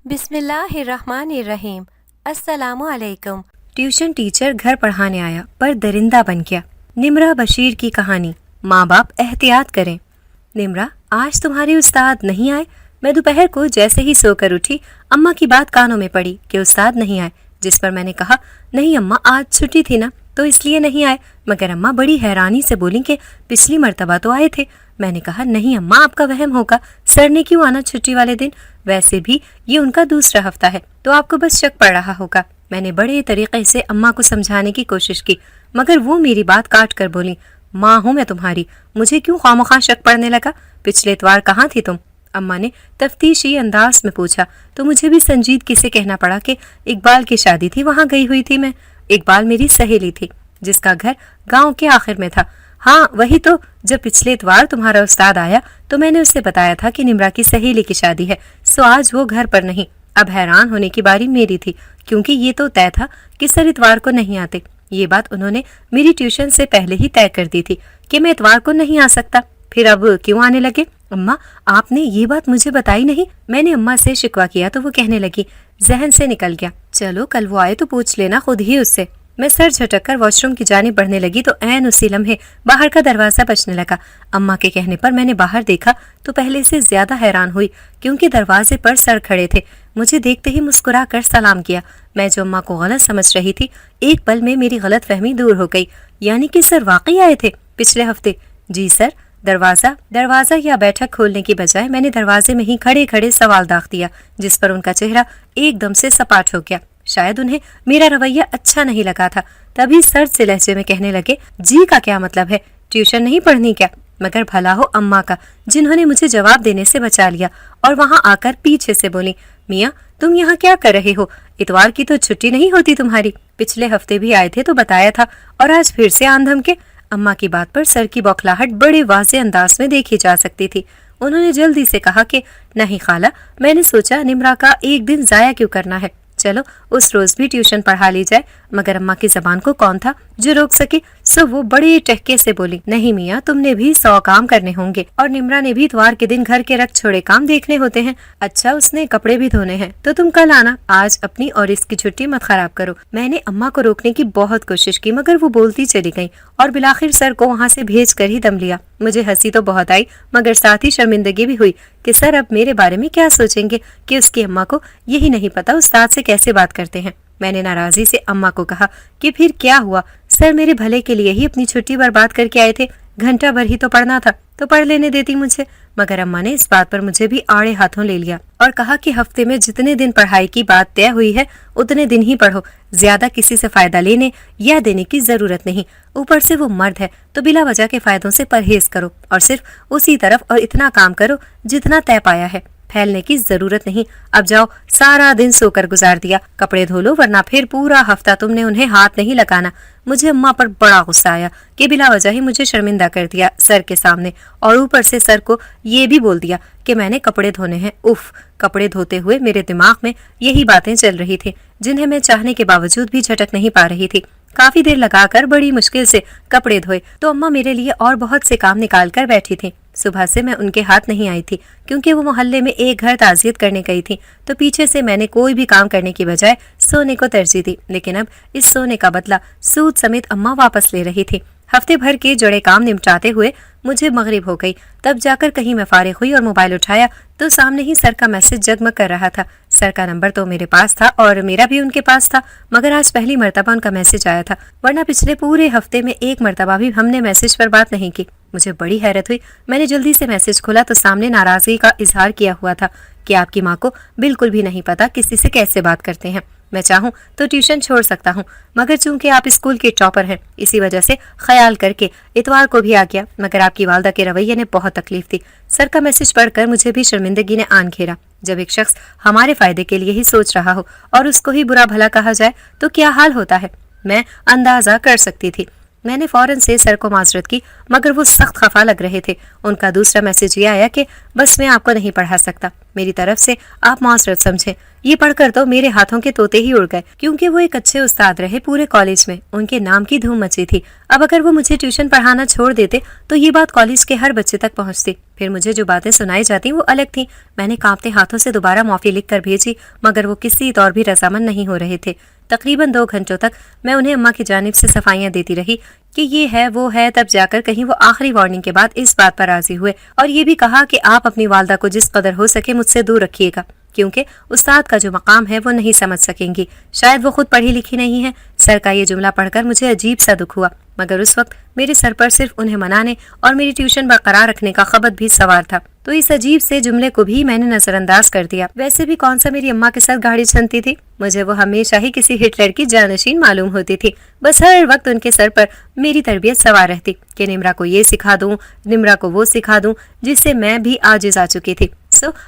بسم اللہ الرحمن الرحیم۔ السلام علیکم۔ ٹیوشن ٹیچر گھر پڑھانے آیا پر درندہ بن گیا۔ نمرہ بشیر کی کہانی۔ ماں باپ احتیاط کریں۔ نمرہ، آج تمہارے استاد نہیں آئے؟ میں دوپہر کو جیسے ہی سو کر اٹھی اماں کی بات کانوں میں پڑی کہ استاد نہیں آئے، جس پر میں نے کہا نہیں اماں، آج چھٹی تھی نا تو اس لیے نہیں آئے۔ مگر اماں بڑی حیرانی سے بولیں کہ پچھلی مرتبہ تو آئے تھے۔ میں نے کہا نہیں اماں، آپ کا وہم ہوگا، سر نے کیوں آنا چھٹی والے دن؟ ویسے بھی یہ ان کا دوسرا ہفتہ ہے تو آپ کو بس شک پڑ رہا ہوگا۔ میں نے بڑے طریقے سے اماں کو سمجھانے کی کوشش کی مگر وہ میری بات کاٹ کر بولی، ماں ہوں میں تمہاری، مجھے کیوں خواہ شک پڑنے لگا؟ پچھلے اتوار کہاں تھی تم؟ اماں نے تفتیشی انداز میں پوچھا تو مجھے بھی سنجیدگی سے کہنا پڑا کہ اقبال کی شادی تھی، وہاں گئی ہوئی تھی میں۔ اقبال میری سہیلی تھی جس کا گھر گاؤں کے آخر میں تھا۔ ہاں وہی تو، جب پچھلے اتوار تمہارا استاد آیا تو میں نے اسے بتایا تھا کہ نمرہ کی سہیلی کی شادی ہے، سو آج وہ گھر پر نہیں۔ اب حیران ہونے کی باری میری تھی کیونکہ یہ تو طے تھا کہ سر اتوار کو نہیں آتے۔ یہ بات انہوں نے میری ٹیوشن سے پہلے ہی طے کر دی تھی کہ میں اتوار کو نہیں آ سکتا، پھر اب کیوں آنے لگے؟ اماں، آپ نے یہ بات مجھے بتائی نہیں۔ میں نے اماں سے شکوہ کیا تو وہ کہنے لگی، ذہن سے نکل گیا، چلو کل وہ آئے تو پوچھ لینا خود ہی اس سے۔ میں سر جھٹک کر واش روم کی جانب بڑھنے لگی تو عین اسی لمحے باہر کا دروازہ بجنے لگا۔ اماں کے کہنے پر میں نے باہر دیکھا تو پہلے سے زیادہ حیران ہوئی کیونکہ دروازے پر سر کھڑے تھے۔ مجھے دیکھتے ہی مسکرا کر سلام کیا۔ میں جو اماں کو غلط سمجھ رہی تھی، ایک پل میں میری غلط فہمی دور ہو گئی۔ یعنی کہ سر واقعی آئے تھے پچھلے ہفتے؟ جی سر۔ دروازہ یا بیٹھک کھولنے کی بجائے میں نے دروازے میں ہی کھڑے کھڑے سوال داغ دیا، جس پر ان کا چہرہ ایک دم سے سپاٹ ہو گیا۔ شاید انہیں میرا رویہ اچھا نہیں لگا تھا، تبھی سرد سے لہجے میں کہنے لگے، جی کا کیا مطلب ہے؟ ٹیوشن نہیں پڑھنی کیا؟ مگر بھلا ہو اماں کا، جنہوں نے مجھے جواب دینے سے بچا لیا اور وہاں آ کر پیچھے سے بولی، میاں تم یہاں کیا کر رہے ہو؟ اتوار کی تو چھٹی نہیں ہوتی تمہاری؟ پچھلے ہفتے بھی آئے تھے تو بتایا تھا اور آج پھر سے آن دھم کے۔ اماں کی بات پر سر کی بوکھلاہٹ بڑے واضح انداز میں دیکھی جا سکتی تھی۔ انہوں نے جلدی سے کہا کہ نہیں خالہ، میں نے سوچا نمرہ کا ایک دن ضائع کیوں کرنا ہے، چلو اس روز بھی ٹیوشن پڑھا لی جائے۔ مگر اماں کی زبان کو کون تھا جو روک سکے؟ سو وہ بڑے ٹہکے سے بولی، نہیں میاں، تم نے بھی 100 کام کرنے ہوں گے اور نمرہ نے بھی اتوار کے دن گھر کے رکھ چھوڑے کام دیکھنے ہوتے ہیں۔ اچھا اس نے کپڑے بھی دھونے ہیں تو تم کل آنا، آج اپنی اور اس کی چھٹی مت خراب کرو۔ میں نے اماں کو روکنے کی بہت کوشش کی مگر وہ بولتی چلی گئی اور بالآخر سر کو وہاں سے بھیج کر ہی دم لیا۔ مجھے ہنسی تو بہت آئی مگر ساتھ ہی شرمندگی بھی ہوئی کہ سر اب میرے بارے میں کیا سوچیں گے کہ اس کی اماں کو یہی نہیں پتا استاد سے کیسے بات کرتے ہیں۔ میں نے ناراضی سے اماں کو کہا کہ پھر کیا ہوا، سر میرے بھلے کے لیے ہی اپنی چھٹی برباد کر کے آئے تھے، گھنٹہ بھر ہی تو پڑھنا تھا تو پڑھ لینے دیتی مجھے۔ مگر اماں نے اس بات پر مجھے بھی آڑے ہاتھوں لے لیا اور کہا کہ ہفتے میں جتنے دن پڑھائی کی بات طے ہوئی ہے اتنے دن ہی پڑھو، زیادہ کسی سے فائدہ لینے یا دینے کی ضرورت نہیں۔ اوپر سے وہ مرد ہے تو بلا وجہ کے فائدوں سے پرہیز کرو اور صرف اسی طرف اور اتنا کام کرو جتنا طے پایا ہے، پھیلنے کی ضرورت نہیں۔ اب جاؤ، سارا دن سو کر گزار دیا، کپڑے دھو لو ورنہ پھر پورا ہفتہ تم نے انہیں ہاتھ نہیں لگانا۔ مجھے اماں پر بڑا غصہ آیا کہ بلا وجہ ہی مجھے شرمندہ کر دیا سر کے سامنے، اور اوپر سے سر کو یہ بھی بول دیا کہ میں نے کپڑے دھونے ہیں۔ اف، کپڑے دھوتے ہوئے میرے دماغ میں یہی باتیں چل رہی تھی جنہیں میں چاہنے کے باوجود بھی جھٹک نہیں پا رہی تھی۔ کافی دیر لگا کر بڑی مشکل سے کپڑے دھوئے تو اماں میرے لیے اور بہت سے کام نکال کر بیٹھی تھی۔ صبح سے میں ان کے ہاتھ نہیں آئی تھی کیونکہ وہ محلے میں ایک گھر تعزیت کرنے گئی تھی، تو پیچھے سے میں نے کوئی بھی کام کرنے کی بجائے سونے کو ترجیح دی۔ لیکن اب اس سونے کا بدلہ سود سمیت اماں واپس لے رہی تھی۔ ہفتے بھر کے جڑے کام نمٹاتے ہوئے مجھے مغرب ہو گئی، تب جا کر کہیں میں فارغ ہوئی اور موبائل اٹھایا تو سامنے ہی سر کا میسج جگمگ کر رہا تھا۔ سر کا نمبر تو میرے پاس تھا اور میرا بھی ان کے پاس تھا، مگر آج پہلی مرتبہ ان کا میسج آیا تھا، ورنہ پچھلے پورے ہفتے میں ایک مرتبہ بھی ہم نے میسج پر بات نہیں کی۔ مجھے بڑی حیرت ہوئی، میں نے جلدی سے میسج کھولا تو سامنے ناراضگی کا اظہار کیا ہوا تھا کہ آپ کی ماں کو بالکل بھی نہیں پتا کسی سے کیسے بات کرتے ہیں، میں چاہوں تو ٹیوشن چھوڑ سکتا ہوں، مگر چونکہ آپ اسکول کے ٹاپر ہیں اسی وجہ سے خیال کر کے اتوار کو بھی آ گیا، مگر آپ کی والدہ کے رویے نے بہت تکلیف دی۔ سر کا میسج پڑھ کر مجھے بھی شرمندگی نے آن گھیرا۔ جب ایک شخص ہمارے فائدے کے لیے ہی سوچ رہا ہو اور اس کو ہی برا بھلا کہا جائے تو کیا حال ہوتا ہے، میں اندازہ کر سکتی تھی۔ میں نے فوراً سے سر کو معذرت کی مگر وہ سخت خفا لگ رہے تھے۔ ان کا دوسرا میسج یہ آیا کہ بس میں آپ کو نہیں پڑھا سکتا، میری طرف سے آپ معذرت سمجھیں۔ یہ پڑھ کر تو میرے ہاتھوں کے طوطے ہی اڑ گئے کیونکہ وہ ایک اچھے استاد رہے پورے کالج میں، ان کے نام کی دھوم مچی تھی۔ اب اگر وہ مجھے ٹیوشن پڑھانا چھوڑ دیتے تو یہ بات کالج کے ہر بچے تک پہنچتی۔ پھر مجھے جو باتیں سنائی جاتی وہ الگ تھیں. میں نے کانپتے ہاتھوں سے دوبارہ معافی لکھ کر بھیجی مگر وہ کسی طور بھی رضامند نہیں ہو رہے تھے. تقریباً 2 گھنٹوں تک میں انہیں اماں کی جانب سے صفائیاں دیتی رہی کہ یہ ہے وہ ہے. تب جا کر کہیں وہ آخری وارننگ کے بعد اس بات پر راضی ہوئے اور یہ بھی کہا کہ آپ اپنی والدہ کو جس قدر ہو سکے مجھ سے دور رکھیے گا کیونکہ استاد کا جو مقام ہے وہ نہیں سمجھ سکیں گی. شاید وہ خود پڑھی لکھی نہیں ہے. سر کا یہ جملہ پڑھ کر مجھے عجیب سا دکھ ہوا مگر اس وقت میرے سر پر صرف انہیں منانے اور میری ٹیوشن برقرار رکھنے کا خبر بھی سوار تھا تو اس عجیب سے جملے کو بھی میں نے نظر انداز کر دیا. ویسے بھی کون سا میری اماں کے ساتھ گاڑی چھنتی تھی. مجھے وہ ہمیشہ ہی کسی ہٹلر کی جانشین معلوم ہوتی تھی. بس ہر وقت ان کے سر پر میری تربیت سوار رہتی کہ نمرا کو یہ سکھا دوں نمرا کو وہ سکھا دوں جس سے میں بھی عاجز آ چکی تھی.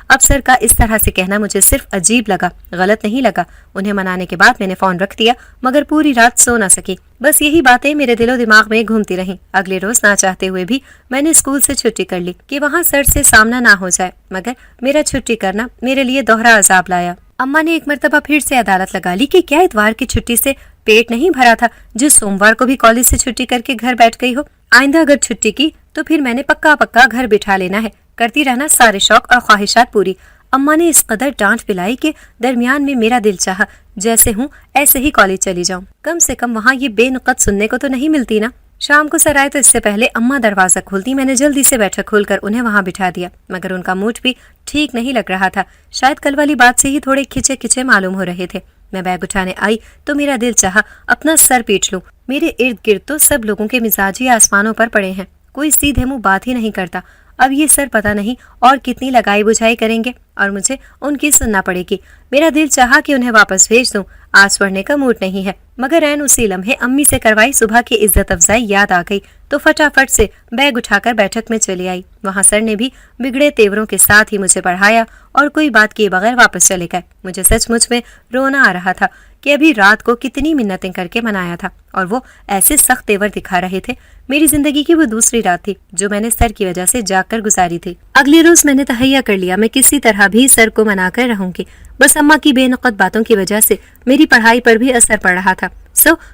اب سر کا اس طرح سے کہنا مجھے صرف عجیب لگا غلط نہیں لگا. انہیں منانے کے بعد میں نے فون رکھ دیا مگر پوری رات سو نہ سکی. بس یہی باتیں میرے دل و دماغ میں گھومتی رہیں. اگلے روز نہ چاہتے ہوئے بھی میں نے اسکول سے چھٹی کر لی کہ وہاں سر سے سامنا نہ ہو جائے مگر میرا چھٹی کرنا میرے لیے دوہرا عذاب لایا. اماں نے ایک مرتبہ پھر سے عدالت لگا لی کہ کیا اتوار کی چھٹی سے پیٹ نہیں بھرا تھا جو سوموار کو بھی کالج سے چھٹی کر کے گھر بیٹھ گئی ہو. آئندہ اگر چھٹی کی تو پھر میں نے پکا گھر بٹھا لینا ہے کرتی رہنا سارے شوق اور خواہشات پوری. اماں نے اس قدر ڈانٹ پلائی کہ درمیان میں میرا دل چاہا جیسے ہوں ایسے ہی کالج چلی جاؤں. کم سے کم وہاں یہ بے نقط سننے کو تو نہیں ملتی نا. شام کو سر آئے تو اس سے پہلے اماں دروازہ کھولتی. میں نے جلدی سے بیٹھک کھول کر انہیں وہاں بٹھا دیا مگر ان کا موڈ بھی ٹھیک نہیں لگ رہا تھا. شاید کل والی بات سے ہی تھوڑے کھچے معلوم ہو رہے تھے. میں بیگ اٹھانے آئی تو میرا دل چاہا اپنا سر پیٹ لوں. میرے ارد گرد تو سب لوگوں کے مزاجی آسمانوں پر پڑے ہیں. کوئی سیدھے منہ بات ہی نہیں کرتا. اب یہ سر پتہ نہیں اور کتنی لگائی بجھائی کریں گے اور مجھے ان کی سننا پڑے گی. میرا دل چاہا کہ انہیں واپس بھیج دوں. آج پڑھنے کا موڈ نہیں ہے مگر عین اسی لمحے امی سے کروائی صبح کی عزت افزائی یاد آ گئی تو فٹافٹ سے بیگ اٹھا کر بیٹھک میں چلی آئی. وہاں سر نے بھی بگڑے تیوروں کے ساتھ ہی مجھے پڑھایا اور کوئی بات کیے بغیر واپس چلے گئے. مجھے سچ مچ میں رونا آ رہا تھا کہ ابھی رات کو کتنی منتیں کر کے منایا تھا اور وہ ایسے سخت تیور دکھا رہے تھے. میری زندگی کی وہ دوسری رات تھی جو میں نے سر کی وجہ سے جاگ کر گزاری تھی. اگلے روز میں نے تہیہ کر لیا میں کسی طرح بھی سر کو منا کر رہوں گی. بس اماں کی بے نقط باتوں کی وجہ سے میری پڑھائی پر بھی اثر پڑ رہا تھا.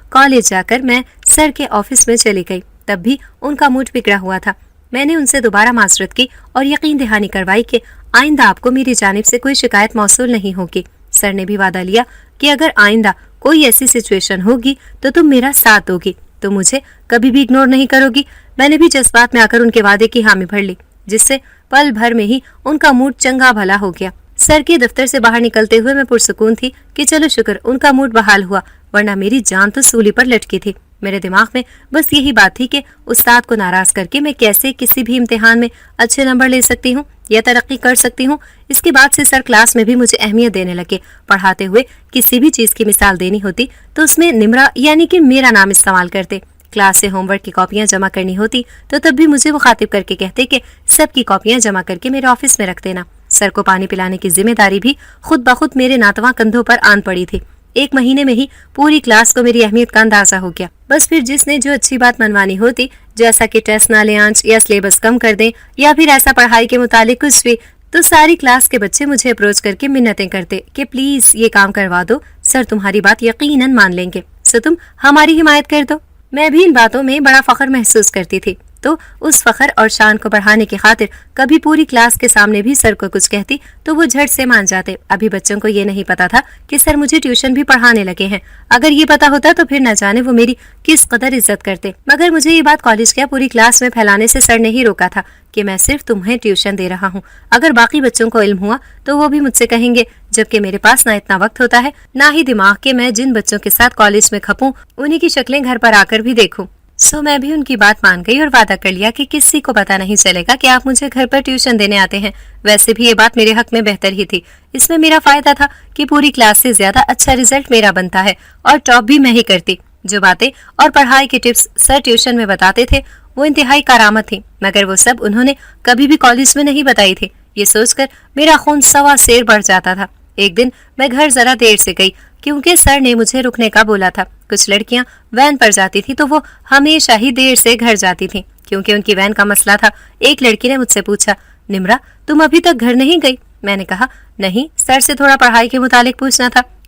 کالج جا کر میں سر کے آفس میں چلی گئی. تب بھی ان کا موڈ بگڑا ہوا تھا. میں نے ان سے دوبارہ معذرت کی اور یقین دہانی کروائی کہ آئندہ آپ کو میری جانب سے کوئی شکایت موصول نہیں ہوگی. سر نے بھی وعدہ لیا کہ اگر آئندہ کوئی ایسی سچویشن ہوگی تو تم میرا ساتھ دو گی تو مجھے کبھی بھی اگنور نہیں کرو گی. میں نے بھی جذبات میں آ کر ان کے وعدے کی حامی بھر لی جس سے پل بھر میں ہی ان کا موڈ چنگا بھلا ہو گیا. سر کے دفتر سے باہر نکلتے ہوئے میں پرسکون تھی کہ چلو شکر ان کا موڈ بحال ہوا ورنہ میری جان تو سولی پر لٹکی تھی. میرے دماغ میں بس یہی بات تھی کہ استاد کو ناراض کر کے میں کیسے کسی بھی امتحان میں اچھے نمبر لے سکتی ہوں یا ترقی کر سکتی ہوں. اس کے بعد سے سر کلاس میں بھی مجھے اہمیت دینے لگے. پڑھاتے ہوئے کسی بھی چیز کی مثال دینی ہوتی تو اس میں نمرا یعنی کہ میرا نام استعمال کرتے. کلاس سے ہوم ورک کی کاپیاں جمع کرنی ہوتی تو تب بھی مجھے مخاطب کر کے کہتے کہ سب کی کاپیاں جمع کر کے میرے آفس میں رکھ دینا. سر کو پانی پلانے کی ذمہ داری بھی خود بخود میرے ناتواں کندھوں پر آن پڑی تھی. 1 مہینے میں ہی پوری کلاس کو میری اہمیت کا اندازہ ہو گیا. بس پھر جس نے جو اچھی بات منوانی ہوتی جیسا کہ ٹیسٹ نہ لے آنچ یا سلیبس کم کر دیں یا پھر ایسا پڑھائی کے متعلق کچھ بھی تو ساری کلاس کے بچے مجھے اپروچ کر کے منتیں کرتے کہ پلیز یہ کام کروا دو سر تمہاری بات یقیناً مان لیں گے تم ہماری حمایت کر دو. میں بھی ان باتوں میں بڑا فخر محسوس کرتی تھی تو اس فخر اور شان کو بڑھانے کی خاطر کبھی پوری کلاس کے سامنے بھی سر کو کچھ کہتی تو وہ جھٹ سے مان جاتے. ابھی بچوں کو یہ نہیں پتا تھا کہ سر مجھے ٹیوشن بھی پڑھانے لگے ہیں. اگر یہ پتا ہوتا تو پھر نہ جانے وہ میری کس قدر عزت کرتے. مگر مجھے یہ بات کالج کیا پوری کلاس میں پھیلانے سے سر نے ہی روکا تھا کہ میں صرف تمہیں ٹیوشن دے رہا ہوں. اگر باقی بچوں کو علم ہوا تو وہ بھی مجھ سے کہیں گے جبکہ میرے پاس نہ اتنا وقت ہوتا ہے نہ ہی دماغ کہ میں جن بچوں کے ساتھ کالج میں کھپوں انہی کی شکلیں گھر پر آ کر بھی دیکھوں. میں بھی ان کی بات مان گئی اور وعدہ کر لیا کہ کسی کو پتا نہیں چلے گا کہ آپ مجھے گھر پر ٹیوشن دینے آتے ہیں. ویسے بھی یہ بات میرے حق میں بہتر ہی تھی. اس میں میرا فائدہ تھا کہ پوری کلاس سے زیادہ اچھا رزلٹ میرا بنتا ہے اور ٹاپ بھی میں ہی کرتی. جو باتیں اور پڑھائی کے ٹپس سر ٹیوشن میں بتاتے تھے وہ انتہائی کارآمد تھی مگر وہ سب انہوں نے کبھی بھی کالج میں نہیں بتائی تھی. یہ سوچ کر میرا خون سوا سیر بڑھ جاتا تھا. ایک دن میں گھر ذرا دیر سے گئی کیونکہ سر نے مجھے رکنے کا بولا تھا. کچھ لڑکیاں وین پر جاتی تھی تو وہ ہمیشہ ہی دیر سے گھر جاتی تھیں کیونکہ ان کی وین کا مسئلہ تھا. ایک لڑکی نے مجھ سے پوچھا نمرا تم ابھی تک گھر نہیں گئی؟ میں نے کہا نہیں سر سے تھوڑا پڑھائی کے متعلق پوچھنا تھا.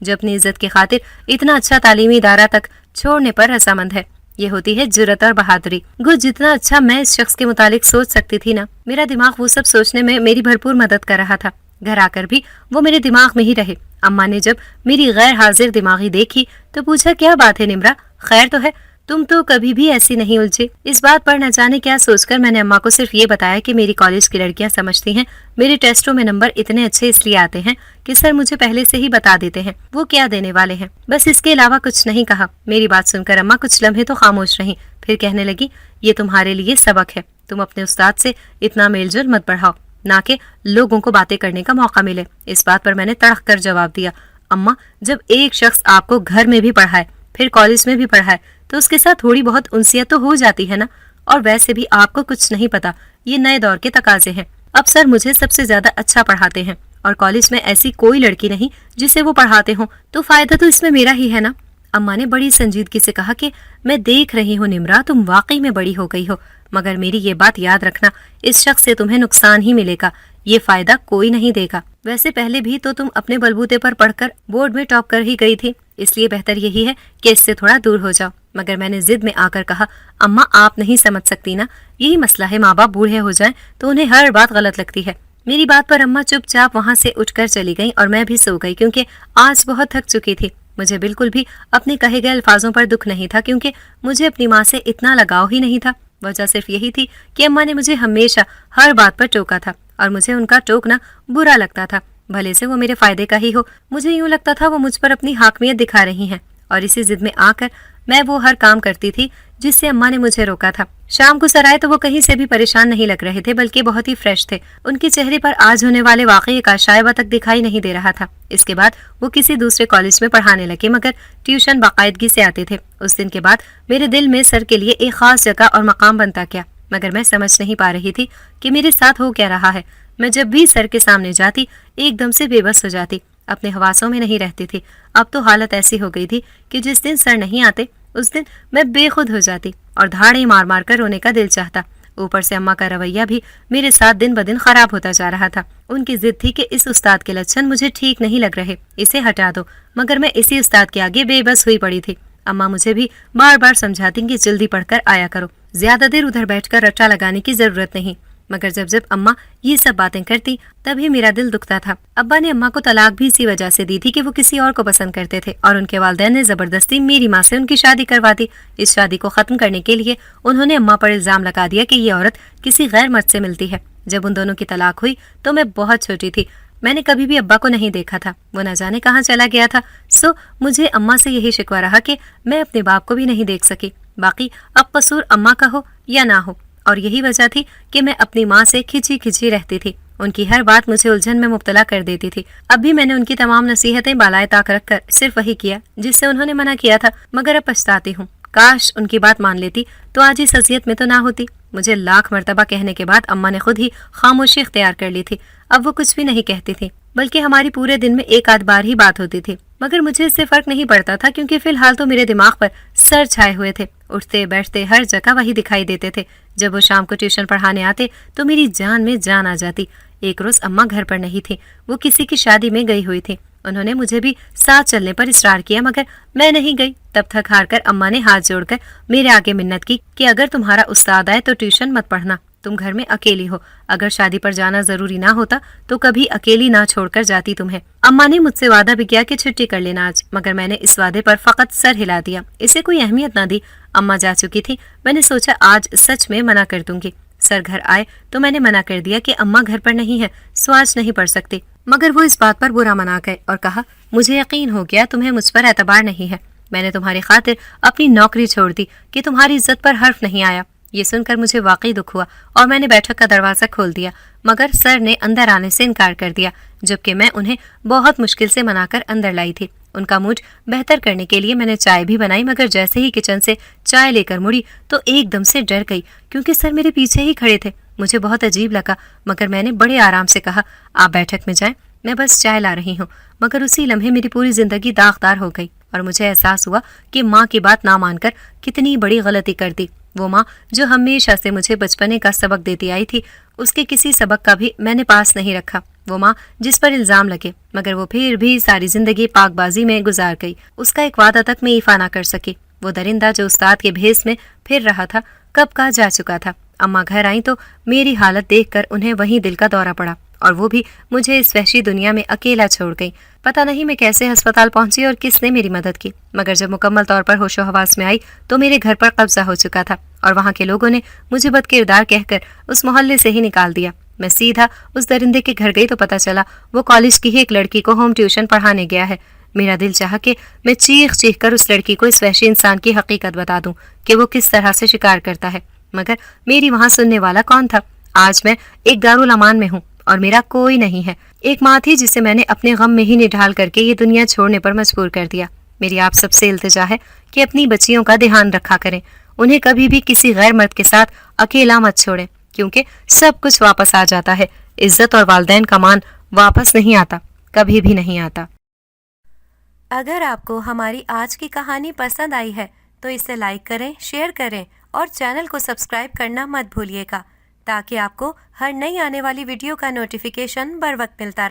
جو اپنی عزت کی خاطر اتنا اچھا تعلیمی ادارہ تک چھوڑنے پر رضامند ہے۔ یہ ہوتی ہے جرأت اور بہادری۔ گو جتنا اچھا میں اس شخص کے متعلق سوچ سکتی تھی نا، میرا دماغ وہ سب سوچنے میں میری بھرپور مدد کر رہا تھا۔ گھر آ کر بھی وہ میرے دماغ میں ہی رہے۔ اماں نے جب میری غیر حاضر دماغی دیکھی تو پوچھا، کیا بات ہے نمرا، خیر تو ہے؟ تم تو کبھی بھی ایسی نہیں الجھے۔ اس بات پر نہ جانے کیا سوچ کر میں نے اماں کو صرف یہ بتایا کہ میری کالج کی لڑکیاں سمجھتی ہیں میرے ٹیسٹوں میں نمبر اتنے اچھے اس لیے آتے ہیں کہ سر مجھے پہلے سے ہی بتا دیتے ہیں وہ کیا دینے والے ہیں۔ بس اس کے علاوہ کچھ نہیں کہا۔ میری بات سن کر اماں کچھ لمحے تو خاموش رہیں، پھر کہنے لگی، یہ تمہارے لیے سبق ہے، تم اپنے استاد سے اتنا میل جول مت بڑھاؤ، نہ کہ لوگوں کو باتیں کرنے کا موقع ملے۔ اس بات پر میں نے تڑک کر جواب دیا، اماں جب ایک شخص آپ کو گھر میں بھی پڑھائے پھر کالج میں بھی پڑھائے تو اس کے ساتھ تھوڑی بہت انسیت تو ہو جاتی ہے نا، اور ویسے بھی آپ کو کچھ نہیں پتا، یہ نئے دور کے تقاضے ہیں۔ اب سر مجھے سب سے زیادہ اچھا پڑھاتے ہیں اور کالج میں ایسی کوئی لڑکی نہیں جسے وہ پڑھاتے ہوں، تو فائدہ تو اس میں میرا ہی ہے نا۔ اماں نے بڑی سنجیدگی سے کہا کہ میں دیکھ رہی ہوں نمرا، تم واقعی میں بڑی ہو گئی ہو، مگر میری یہ بات یاد رکھنا، اس شخص سے تمہیں نقصان ہی ملے گا، یہ فائدہ کوئی نہیں دے گا۔ ویسے پہلے بھی تو تم اپنے بلبوتے پر پڑھ کر بورڈ میں ٹاپ کر ہی گئی تھی، اس لیے بہتر یہی ہے کہ اس سے تھوڑا دور ہو جاؤ۔ مگر میں نے ضد میں آ کر کہا، اماں آپ نہیں سمجھ سکتی نا، یہی مسئلہ ہے، ماں باپ بوڑھے ہو جائیں تو انہیں ہر بات غلط لگتی ہے۔ میری بات پر اماں چپ چاپ وہاں سے اٹھ کر چلی گئیں اور میں بھی سو گئی، کیونکہ آج بہت تھک چکی تھی۔ مجھے بالکل بھی اپنے کہے گئے الفاظوں پر دکھ نہیں تھا، کیونکہ مجھے اپنی ماں سے اتنا لگاؤ ہی نہیں تھا۔ وجہ صرف یہی تھی کہ اماں نے مجھے ہمیشہ ہر بات پر ٹوکا تھا اور مجھے ان کا ٹوکنا برا لگتا تھا، بھلے سے وہ میرے فائدے کا ہی ہو۔ مجھے یوں لگتا تھا وہ مجھ پر اپنی حاکمیت دکھا رہی ہیں، اور اسی ضد میں آ کر میں وہ ہر کام کرتی تھی جس سے اماں نے مجھے روکا تھا۔ شام کو سر آئے تو وہ کہیں سے بھی پریشان نہیں لگ رہے تھے، بلکہ بہت ہی فریش تھے۔ ان کے چہرے پر آج ہونے والے واقعے کا شائبہ تک دکھائی نہیں دے رہا تھا۔ اس کے بعد وہ کسی دوسرے کالج میں پڑھانے لگے، مگر ٹیوشن باقاعدگی سے آتے تھے۔ اس دن کے بعد میرے دل میں سر کے لیے ایک خاص جگہ اور مقام بنتا گیا، مگر میں سمجھ نہیں پا رہی تھی کہ میرے ساتھ ہو کیا رہا ہے۔ میں جب بھی سر کے سامنے جاتی ایک دم سے بے بس ہو جاتی، اپنے حواسوں میں نہیں رہتی تھی۔ اب تو حالت ایسی ہو گئی تھی کہ جس دن سر نہیں آتے اس دن میں بے خود ہو جاتی اور دھاڑیں مار مار کر رونے کا دل چاہتا۔ اوپر سے اماں کا رویہ بھی میرے ساتھ دن بدن خراب ہوتا جا رہا تھا۔ ان کی ضد تھی کہ اس استاد کے لچھن مجھے ٹھیک نہیں لگ رہے، اسے ہٹا دو، مگر میں اسی استاد کے آگے بے بس ہوئی پڑی تھی۔ اماں مجھے بھی بار بار سمجھاتی کہ جلدی پڑھ کر آیا کرو، زیادہ دیر ادھر بیٹھ کر رٹا لگانے کی ضرورت نہیں، مگر جب اماں یہ سب باتیں کرتی تبھی میرا دل دکھتا تھا۔ ابا نے اماں کو طلاق بھی اسی وجہ سے دی تھی کہ وہ کسی اور کو پسند کرتے تھے، اور ان کے والدین نے زبردستی میری ماں سے ان کی شادی کروا دی۔ اس شادی کو ختم کرنے کے لیے انہوں نے اماں پر الزام لگا دیا کہ یہ عورت کسی غیر مرد سے ملتی ہے۔ جب ان دونوں کی طلاق ہوئی تو میں بہت چھوٹی تھی، میں نے کبھی بھی ابا کو نہیں دیکھا تھا، وہ نہ جانے کہاں چلا گیا تھا۔ مجھے اماں سے یہی شکوہ رہا کہ میں اپنے باپ کو بھی نہیں دیکھ سکی۔ باقی اب قصور اماں کا ہو یا نہ ہو، اور یہی وجہ تھی کہ میں اپنی ماں سے کھچی کھچی رہتی تھی۔ ان کی ہر بات مجھے الجھن میں مبتلا کر دیتی تھی۔ اب بھی میں نے ان کی تمام نصیحتیں بالائے طاق رکھ کر صرف وہی کیا جس سے انہوں نے منع کیا تھا، مگر اب پچھتاتی ہوں، کاش ان کی بات مان لیتی تو آج اس اذیت میں تو نہ ہوتی۔ مجھے لاکھ مرتبہ کہنے کے بعد اماں نے خود ہی خاموشی اختیار کر لی تھی۔ اب وہ کچھ بھی نہیں کہتی تھی، بلکہ ہماری پورے دن میں ایک آدھ بار ہی بات ہوتی تھی، مگر مجھے اس سے فرق نہیں پڑتا تھا، کیونکہ فی الحال تو میرے دماغ پر سر چھائے ہوئے تھے، اٹھتے بیٹھتے ہر جگہ وہی دکھائی دیتے تھے۔ جب وہ شام کو ٹیوشن پڑھانے آتے تو میری جان میں جان آ جاتی۔ ایک روز اماں گھر پر نہیں تھی، وہ کسی کی شادی میں گئی ہوئی تھی۔ انہوں نے مجھے بھی ساتھ چلنے پر اصرار کیا، مگر میں نہیں گئی۔ تب تھک ہار کر اماں نے ہاتھ جوڑ کر میرے آگے منت کی کہ اگر تمہارا استاد آئے تو ٹیوشن مت پڑھنا، تم گھر میں اکیلی ہو، اگر شادی پر جانا ضروری نہ ہوتا تو کبھی اکیلی نہ چھوڑ کر جاتی تمہیں۔ اماں نے مجھ سے وعدہ بھی کیا کہ چھٹی کر لینا آج، مگر میں نے اس وعدے پر فقط سر ہلا دیا، اسے کوئی اہمیت نہ دی۔ اماں جا چکی تھی، میں نے سوچا آج سچ میں منع کر دوں گی۔ سر گھر آئے تو میں نے منع کر دیا کہ اماں گھر پر نہیں ہے، سو آج نہیں پڑھ سکتی، مگر وہ اس بات پر برا منا گئے اور کہا مجھے یقین ہو گیا تمہیں مجھ پر اعتبار نہیں ہے، میں نے تمہاری خاطر اپنی نوکری چھوڑ دی کہ تمہاری عزت پر حرف نہیں آیا۔ یہ سن کر مجھے واقعی دکھ ہوا اور میں نے بیٹھک کا دروازہ کھول دیا، مگر سر نے اندر آنے سے انکار کر دیا، جبکہ میں انہیں بہت مشکل سے منا کر اندر لائی تھی۔ ان کا موڈ بہتر کرنے کے لیے میں نے چائے بھی بنائی، مگر جیسے ہی کچن سے چائے لے کر مڑی تو ایک دم سے ڈر گئی، کیونکہ سر میرے پیچھے ہی کھڑے تھے۔ مجھے بہت عجیب لگا، مگر میں نے بڑے آرام سے کہا آپ بیٹھک میں جائیں، میں بس چائے لا رہی ہوں۔ مگر اسی لمحے میری پوری زندگی داغدار ہو گئی اور مجھے احساس ہوا کہ ماں کی بات نہ مان کر کتنی بڑی غلطی کر دی۔ وہ ماں جو ہمیشہ سے مجھے بچپنے کا سبق دیتی آئی تھی، اس کے کسی سبق کا بھی میں نے پاس نہیں رکھا۔ وہ ماں جس پر الزام لگے مگر وہ پھر بھی ساری زندگی پاک بازی میں گزار گئی، اس کا ایک وعدہ تک میں ایفا نہ کر سکی۔ وہ درندہ جو استاد کے بھیس میں پھر رہا تھا کب کا جا چکا تھا۔ اماں گھر آئیں تو میری حالت دیکھ کر انہیں وہیں دل کا دورہ پڑا، اور وہ بھی مجھے اس وحشی دنیا میں اکیلا چھوڑ گئی۔ پتہ نہیں میں کیسے ہسپتال پہنچی اور کس نے میری مدد کی، مگر جب مکمل طور پر ہوش و حواس میں آئی تو میرے گھر پر قبضہ ہو چکا تھا، اور وہاں کے لوگوں نے مجھے بد کردار کہہ کر اس محلے سے ہی نکال دیا۔ میں سیدھا اس درندے کے گھر گئی تو پتہ چلا وہ کالج کی ہی ایک لڑکی کو ہوم ٹیوشن پڑھانے گیا ہے۔ میرا دل چاہا کہ میں چیخ چیخ کر اس لڑکی کو اس وحشی انسان کی حقیقت بتا دوں کہ وہ کس طرح سے شکار کرتا ہے، مگر میری وہاں سننے والا کون تھا؟ آج میں ایک دارالامان میں ہوں اور میرا کوئی نہیں ہے۔ ایک ماں تھی جسے میں نے اپنے غم میں ہی نڈھال کر کے یہ دنیا چھوڑنے پر مجبور کر دیا۔ میری آپ سب سے التجا ہے کہ اپنی بچیوں کا دھیان رکھا کریں، انہیں کبھی بھی کسی غیر مرد کے ساتھ اکیلا مت چھوڑیں، کیونکہ سب کچھ واپس آ جاتا ہے، عزت اور والدین کا مان واپس نہیں آتا، کبھی بھی نہیں آتا۔ اگر آپ کو ہماری آج کی کہانی پسند آئی ہے تو اسے لائک کریں، شیئر کریں اور چینل کو سبسکرائب کرنا مت بھولیے گا، تاکہ آپ کو ہر نئی آنے والی ویڈیو کا نوٹیفیکیشن بر وقت ملتا رہے۔